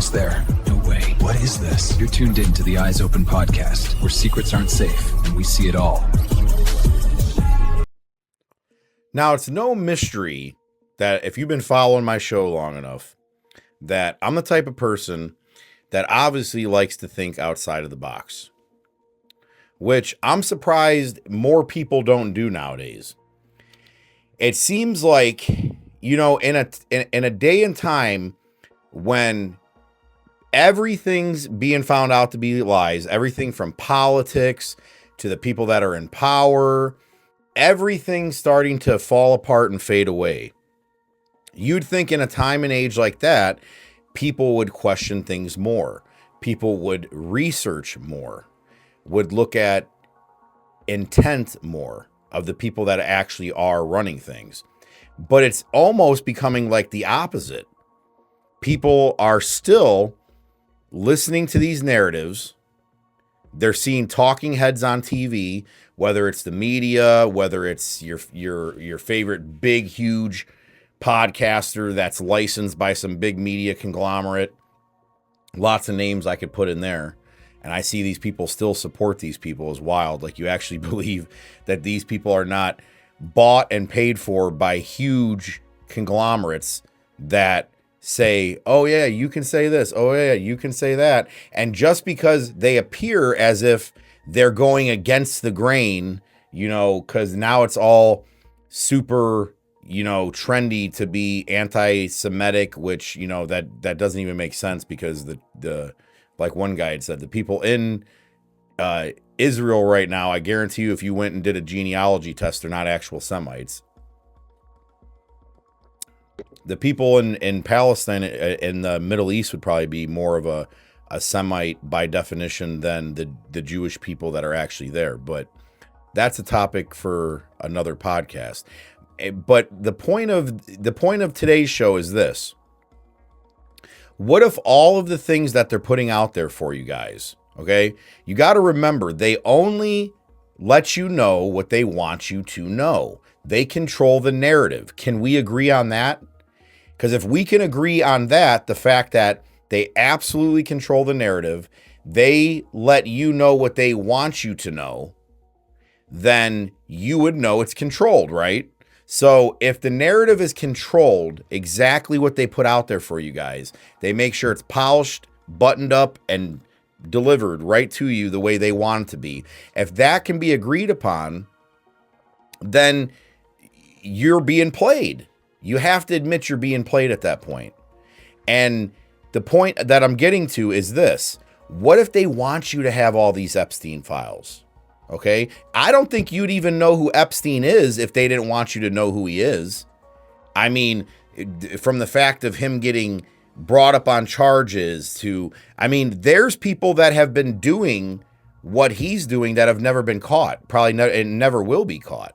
almost there. No way. What is this? You're tuned in to the Eyes Open podcast, where secrets aren't safe and we see it all. Now, it's no mystery that if you've been following my show long enough, that I'm the type of person that obviously likes to think outside of the box, which I'm surprised more people don't do nowadays. It seems like, you know, in a day and time when everything's being found out to be lies, everything from politics to the people that are in power, everything's starting to fall apart and fade away. You'd think in a time and age like that, people would question things more. People would research more, would look at intent more of the people that actually are running things. But it's almost becoming like the opposite. People are still listening to these narratives. They're seeing talking heads on TV, whether it's the media, whether it's your favorite big, huge podcaster that's licensed by some big media conglomerate. Lots of names I could put in there. And I see these people still support these people is wild. Like, you actually believe that these people are not bought and paid for by huge conglomerates that say, oh yeah, you can say this. Oh yeah, you can say that. And just because they appear as if they're going against the grain, you know, because now it's all super, you know, trendy to be anti-Semitic, which, you know, that doesn't even make sense, because the like one guy had said, the people in Israel right now, I guarantee you, if you went and did a genealogy test, they're not actual Semites. The people in Palestine, in the Middle East, would probably be more of a Semite by definition than the Jewish people that are actually there. But that's a topic for another podcast. But the point of today's show is this. What if all of the things that they're putting out there for you guys, okay? You got to remember, they only let you know what they want you to know. They control the narrative. Can we agree on that? Because if we can agree on that, the fact that they absolutely control the narrative, they let you know what they want you to know, then you would know it's controlled, right? So if the narrative is controlled, exactly what they put out there for you guys, they make sure it's polished, buttoned up, and delivered right to you the way they want it to be. If that can be agreed upon, then you're being played. You have to admit you're being played at that point. And the point that I'm getting to is this. What if they want you to have all these Epstein files? Okay? I don't think you'd even know who Epstein is if they didn't want you to know who he is. I mean, from the fact of him getting brought up on charges to, I mean, there's people that have been doing what he's doing that have never been caught. Probably never will be caught.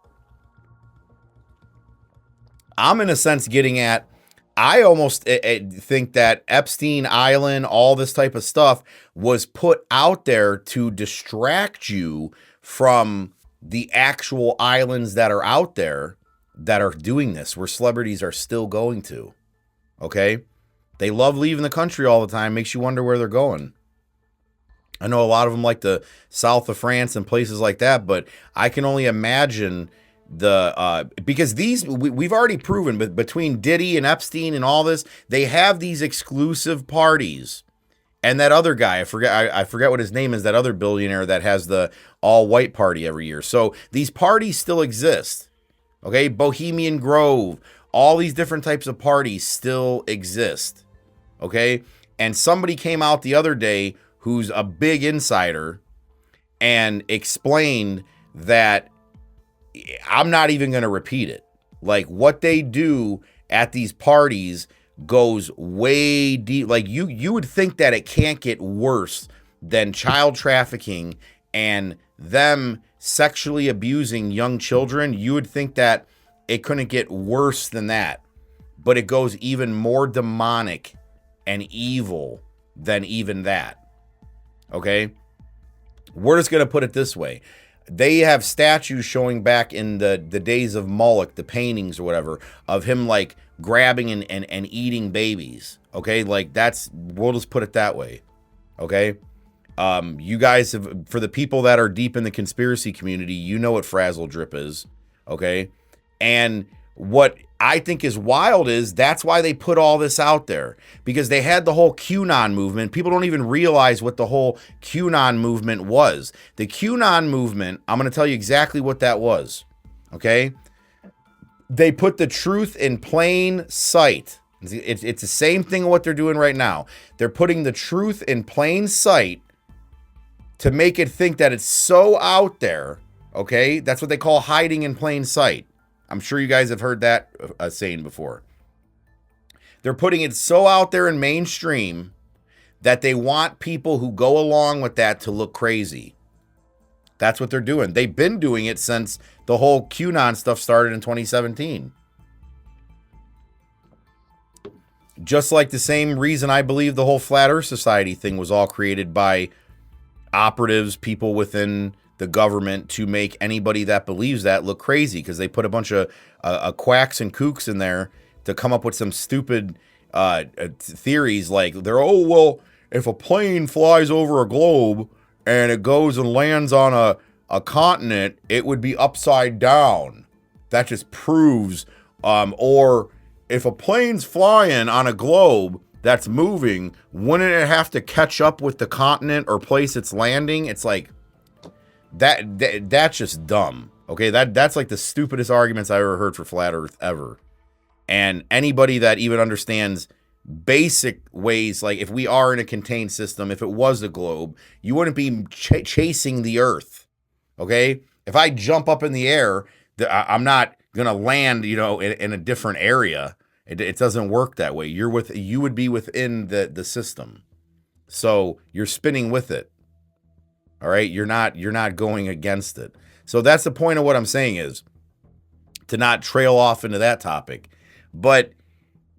I'm in a sense getting at, I almost think that Epstein Island, all this type of stuff was put out there to distract you from the actual islands that are out there that are doing this, where celebrities are still going to. Okay? They love leaving the country all the time. Makes you wonder where they're going. I know a lot of them like the south of France and places like that, but I can only imagine because we've already proven, but between Diddy and Epstein and all this, they have these exclusive parties. And that other guy, I forget what his name is, that other billionaire that has the all white party every year. So these parties still exist. Okay, Bohemian Grove, all these different types of parties still exist. Okay, and somebody came out the other day who's a big insider and explained that, I'm not even going to repeat it. Like, what they do at these parties goes way deep. Like, you would think that it can't get worse than child trafficking and them sexually abusing young children. You would think that it couldn't get worse than that. But it goes even more demonic and evil than even that. Okay? We're just going to put it this way. They have statues showing back in the days of Moloch, the paintings or whatever, of him like grabbing and eating babies. Okay, like we'll just put it that way. Okay, you guys have, for the people that are deep in the conspiracy community, you know what Frazzle Drip is. Okay, and what I think is wild is that's why they put all this out there, because they had the whole QAnon movement. People don't even realize what the whole QAnon movement was. The QAnon movement, I'm going to tell you exactly what that was. Okay, they put the truth in plain sight. It's the same thing what they're doing right now. They're putting the truth in plain sight to make it think that it's so out there. Okay, that's what they call hiding in plain sight. I'm sure you guys have heard that saying before. They're putting it so out there in mainstream that they want people who go along with that to look crazy. That's what they're doing. They've been doing it since the whole QAnon stuff started in 2017. Just like the same reason I believe the whole Flat Earth Society thing was all created by operatives, people within the government, to make anybody that believes that look crazy, because they put a bunch of quacks and kooks in there to come up with some stupid theories like if a plane flies over a globe and it goes and lands on a continent, it would be upside down. That just proves, or if a plane's flying on a globe that's moving, wouldn't it have to catch up with the continent or place it's landing? It's like, that's just dumb. Okay, that's like the stupidest arguments I ever heard for Flat Earth ever. And anybody that even understands basic ways, like if we are in a contained system, if it was a globe, you wouldn't be chasing the Earth. Okay, if I jump up in the air, I'm not gonna land, in a different area. It doesn't work that way. You would be within the system, so you're spinning with it. All right, you're not going against it. So that's the point of what I'm saying, is to not trail off into that topic. But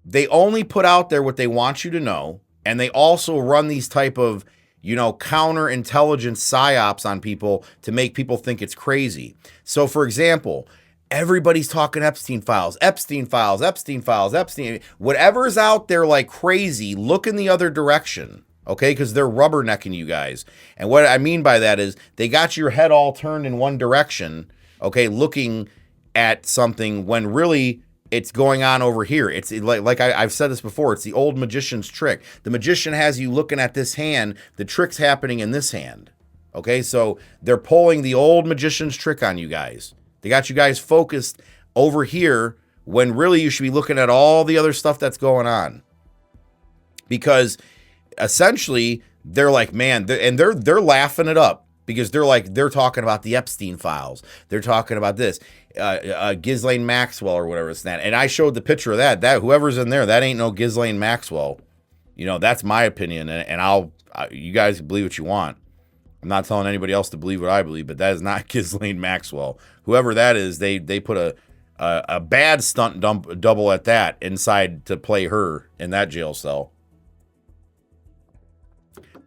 they only put out there what they want you to know, and they also run these type of, counterintelligence psyops on people to make people think it's crazy. So, for example, everybody's talking Epstein files. Whatever's out there like crazy, look in the other direction. Okay, because they're rubbernecking you guys. And what I mean by that is they got your head all turned in one direction, okay, looking at something when really it's going on over here. It's like I've said this before, it's the old magician's trick. The magician has you looking at this hand, the trick's happening in this hand. Okay, so they're pulling the old magician's trick on you guys. They got you guys focused over here when really you should be looking at all the other stuff that's going on. Because essentially, they're like, man, they're laughing it up, because they're talking about the Epstein files. They're talking about this, Ghislaine Maxwell or whatever it's that. And I showed the picture of that whoever's in there, that ain't no Ghislaine Maxwell. That's my opinion, and you guys believe what you want. I'm not telling anybody else to believe what I believe, but that is not Ghislaine Maxwell. Whoever that is, they put a bad stunt double at that inside to play her in that jail cell.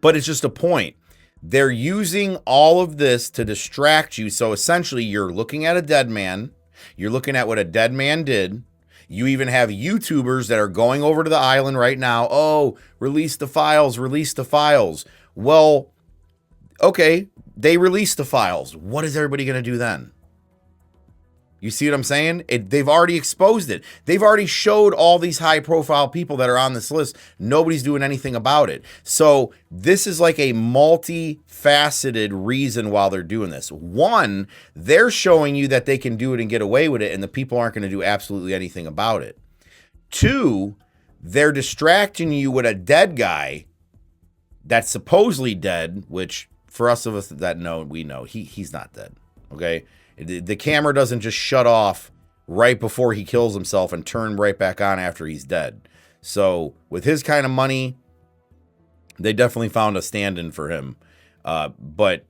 But it's just a point. They're using all of this to distract you. So essentially, you're looking at a dead man. You're looking at what a dead man did. You even have YouTubers that are going over to the island right now. Oh, release the files, release the files. Well, okay, they released the files. What is everybody going to do then? You see what I'm saying? They've already exposed it. They've already showed all these high-profile people that are on this list. Nobody's doing anything about it. So this is like a multifaceted reason why they're doing this. One, they're showing you that they can do it and get away with it, and the people aren't going to do absolutely anything about it. Two, they're distracting you with a dead guy that's supposedly dead, which for us of us that know, we know he's not dead. Okay? The camera doesn't just shut off right before he kills himself and turn right back on after he's dead. So with his kind of money, they definitely found a stand-in for him. But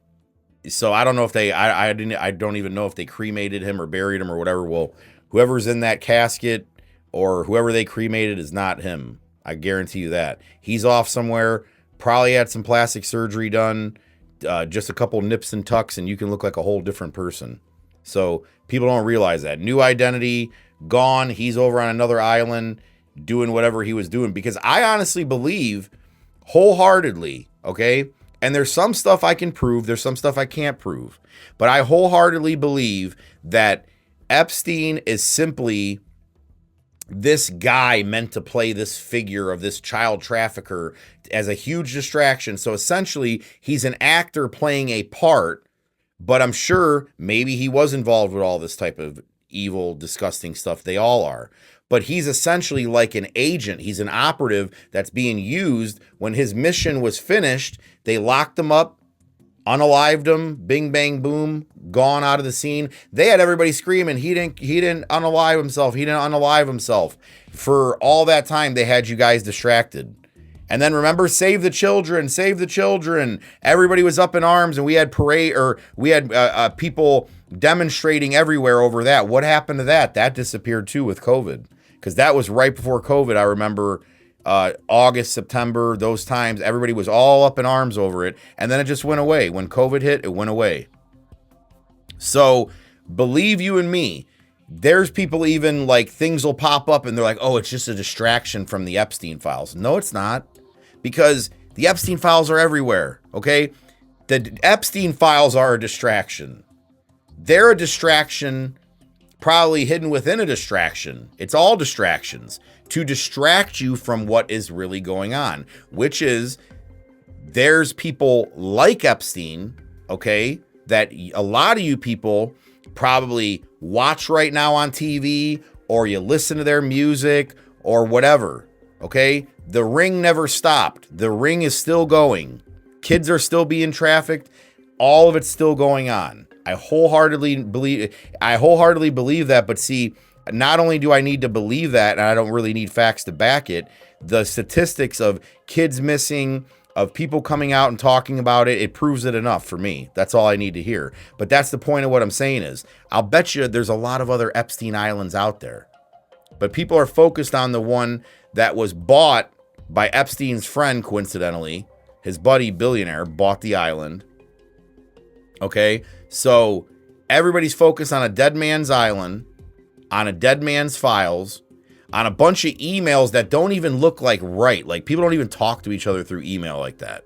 so I don't know if I don't even know if they cremated him or buried him or whatever. Well, whoever's in that casket or whoever they cremated is not him. I guarantee you that. He's off somewhere, probably had some plastic surgery done, just a couple nips and tucks, and you can look like a whole different person. So people don't realize that. New identity, gone. He's over on another island doing whatever he was doing, because I honestly believe wholeheartedly, okay? And there's some stuff I can prove, there's some stuff I can't prove, but I wholeheartedly believe that Epstein is simply this guy meant to play this figure of this child trafficker as a huge distraction. So essentially, he's an actor playing a part, but I'm sure maybe he was involved with all this type of evil, disgusting stuff. They all are. But he's essentially like an agent. He's an operative that's being used. When his mission was finished, they locked him up, unalived him, bing, bang, boom, gone out of the scene. They had everybody screaming, he didn't unalive himself. He didn't unalive himself. For all that time, they had you guys distracted. And then remember, save the children, save the children. Everybody was up in arms, and we had people demonstrating everywhere over that. What happened to that? That disappeared too with COVID, because that was right before COVID. I remember August, September, those times, everybody was all up in arms over it. And then it just went away. When COVID hit, it went away. So believe you and me, there's people even like things will pop up and they're like, oh, it's just a distraction from the Epstein files. No, it's not, because the Epstein files are everywhere. Okay. The Epstein files are a distraction. They're a distraction, probably hidden within a distraction. It's all distractions to distract you from what is really going on, which is there's people like Epstein, okay, that a lot of you people probably watch right now on TV, or you listen to their music or whatever, okay? The ring never stopped. The ring is still going. Kids are still being trafficked. All of it's still going on. I wholeheartedly believe that, but see, not only do I need to believe that, and I don't really need facts to back it, the statistics of kids missing, of people coming out and talking about it, it proves it enough for me. That's all I need to hear. But that's the point of what I'm saying is, I'll bet you there's a lot of other Epstein Islands out there. But people are focused on the one that was bought by Epstein's friend, coincidentally. His buddy, billionaire, bought the island. Okay? So everybody's focused on a dead man's island, on a dead man's files, on a bunch of emails that don't even look like right. Like, people don't even talk to each other through email like that.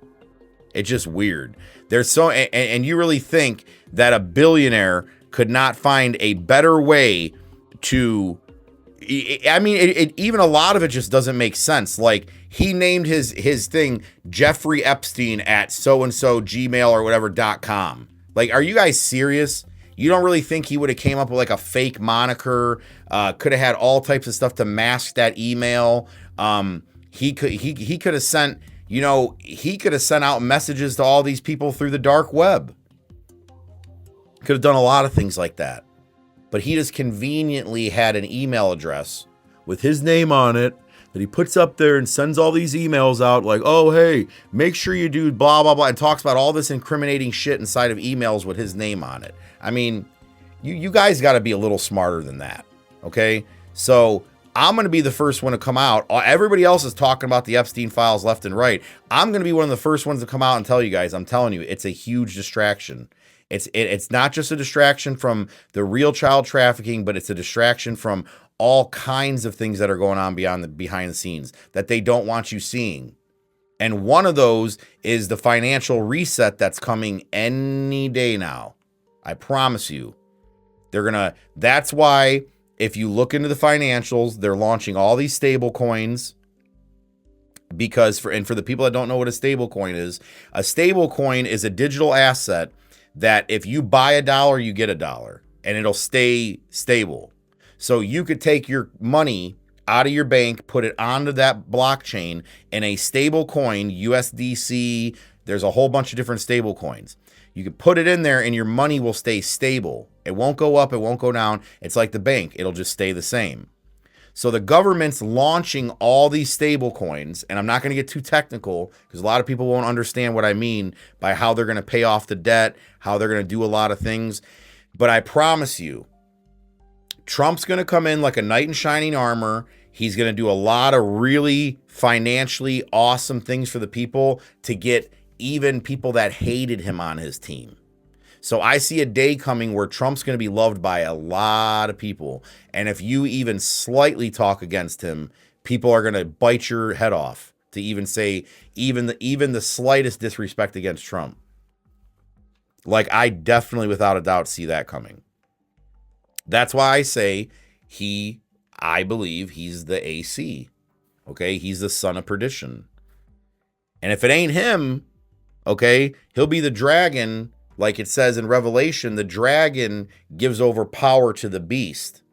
It's just weird. There's so, and you really think that a billionaire could not find a better way to, I mean, even a lot of it just doesn't make sense. Like, he named his thing Jeffrey Epstein at so-and-so Gmail or whatever.com. Like, are you guys serious? You don't really think he would have came up with like a fake moniker? Could have had all types of stuff to mask that email. He could have sent, he could have sent out messages to all these people through the dark web. Could have done a lot of things like that. But he just conveniently had an email address with his name on it that he puts up there and sends all these emails out like, oh, hey, make sure you do blah, blah, blah, and talks about all this incriminating shit inside of emails with his name on it. I mean, you guys got to be a little smarter than that, okay? So I'm going to be the first one to come out. Everybody else is talking about the Epstein files left and right. I'm going to be one of the first ones to come out and tell you guys, I'm telling you, it's a huge distraction. It's not just a distraction from the real child trafficking, but it's a distraction from all kinds of things that are going on behind the scenes that they don't want you seeing. And one of those is the financial reset that's coming any day now. I promise you. That's why if you look into the financials, they're launching all these stable coins, because for the people that don't know what a stable coin is a digital asset that if you buy $1, you get $1, and it'll stay stable. So you could take your money out of your bank, put it onto that blockchain in a stable coin, USDC. There's a whole bunch of different stable coins. You can put it in there and your money will stay stable. It won't go up. It won't go down. It's like the bank. It'll just stay the same. So the government's launching all these stable coins, and I'm not going to get too technical because a lot of people won't understand what I mean by how they're going to pay off the debt, how they're going to do a lot of things. But I promise you, Trump's going to come in like a knight in shining armor. He's going to do a lot of really financially awesome things for the people to get even people that hated him on his team. So I see a day coming where Trump's going to be loved by a lot of people. And if you even slightly talk against him, people are going to bite your head off to even say even the slightest disrespect against Trump. Like, I definitely, without a doubt, see that coming. That's why I say I believe he's the AC. Okay? He's the son of perdition. And if it ain't him, okay, he'll be the dragon. Like it says in Revelation, the dragon gives over power to the beast,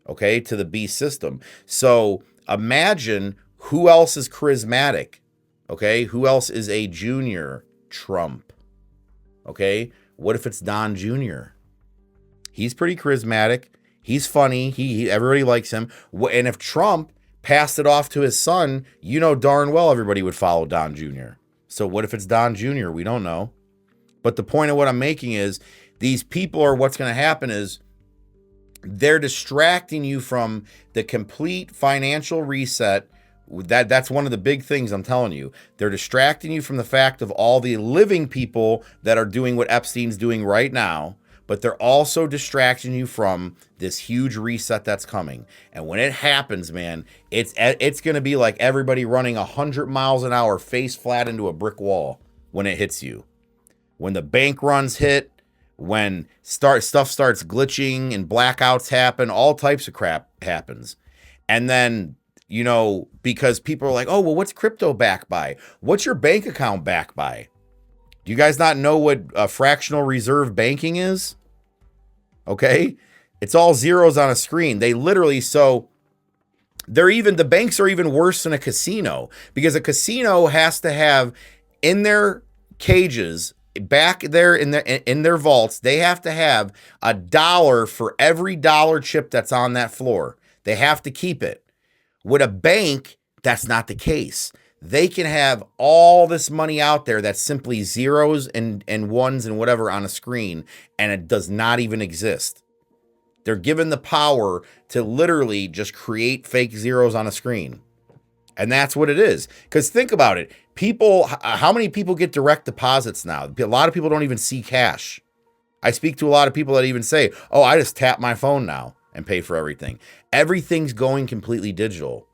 okay, to the beast system. So imagine who else is charismatic, okay? Who else is a junior Trump, okay? What if it's Don Jr.? He's pretty charismatic. He's funny. He everybody likes him. And if Trump passed it off to his son, you know darn well everybody would follow Don Jr. So what if it's Don Jr.? We don't know. But the point of what I'm making is these people are, what's going to happen is they're distracting you from the complete financial reset. That's one of the big things I'm telling you. They're distracting you from the fact of all the living people that are doing what Epstein's doing right now, but they're also distracting you from this huge reset that's coming. And when it happens, man, it's going to be like everybody running 100 miles an hour face flat into a brick wall when it hits you. When the bank runs hit, when stuff starts glitching and blackouts happen, all types of crap happens. And then, you know, because people are like, oh, well, what's crypto backed by? What's your bank account backed by? Do you guys not know what fractional reserve banking is? Okay. It's all zeros on a screen. They literally, so the banks are even worse than a casino, because a casino has to have in their cages back there in their vaults, they have to have $1 for every dollar chip that's on that floor. They have to keep it. With a bank, that's not the case. They can have all this money out there that's simply zeros and ones and whatever on a screen, and it does not even exist. They're given the power to literally just create fake zeros on a screen. And that's what it is. Because think about it. People, how many people get direct deposits now? A lot of people don't even see cash. I speak to a lot of people that even say, oh, I just tap my phone now and pay for everything. Everything's going completely digital.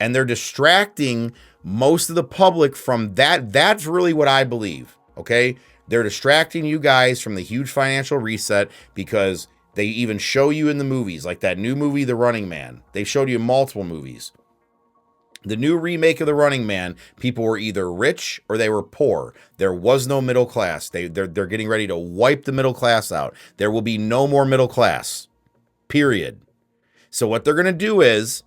And they're distracting most of the public from that. That's really what I believe, okay? They're distracting you guys from the huge financial reset, because they even show you in the movies, like that new movie, The Running Man. They showed you multiple movies. The new remake of The Running Man, people were either rich or they were poor. There was no middle class. They're getting ready to wipe the middle class out. There will be no more middle class, period. So what they're going to do is,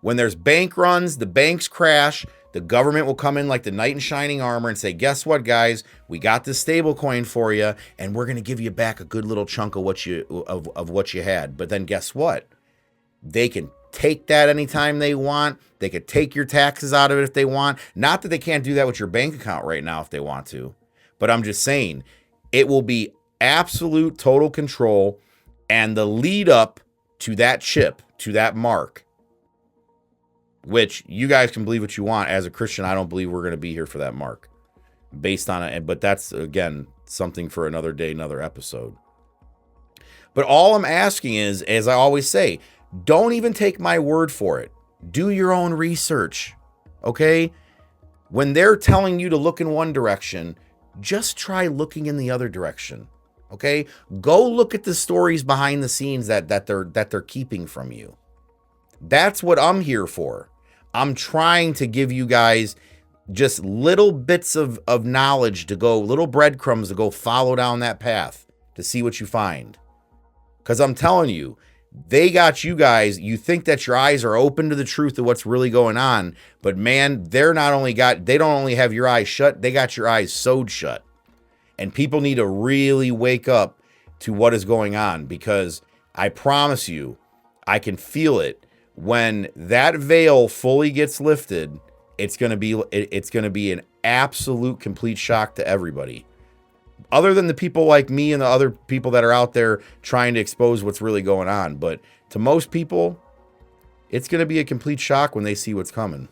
when there's bank runs, the banks crash, the government will come in like the knight in shining armor and say, guess what, guys? We got this stable coin for you, and we're going to give you back a good little chunk of what you had. But then guess what? They can take that anytime they want. They could take your taxes out of it if they want. Not that they can't do that with your bank account right now if they want to. But I'm just saying, it will be absolute total control, and the lead up to that chip, to that mark, which you guys can believe what you want. As a Christian, I don't believe we're going to be here for that mark based on it. But that's, again, something for another day, another episode. But all I'm asking is, as I always say, don't even take my word for it. Do your own research, okay? When they're telling you to look in one direction, just try looking in the other direction, okay? Go look at the stories behind the scenes that they're keeping from you. That's what I'm here for. I'm trying to give you guys just little bits of knowledge to go, little breadcrumbs to go follow down that path to see what you find. Because I'm telling you, they got you guys. You think that your eyes are open to the truth of what's really going on, but man, they don't only have your eyes shut, they got your eyes sewed shut. And people need to really wake up to what is going on, because I promise you, I can feel it. When that veil fully gets lifted, it's going to be an absolute complete shock to everybody. Other than the people like me and the other people that are out there trying to expose what's really going on. But to most people, it's going to be a complete shock when they see what's coming.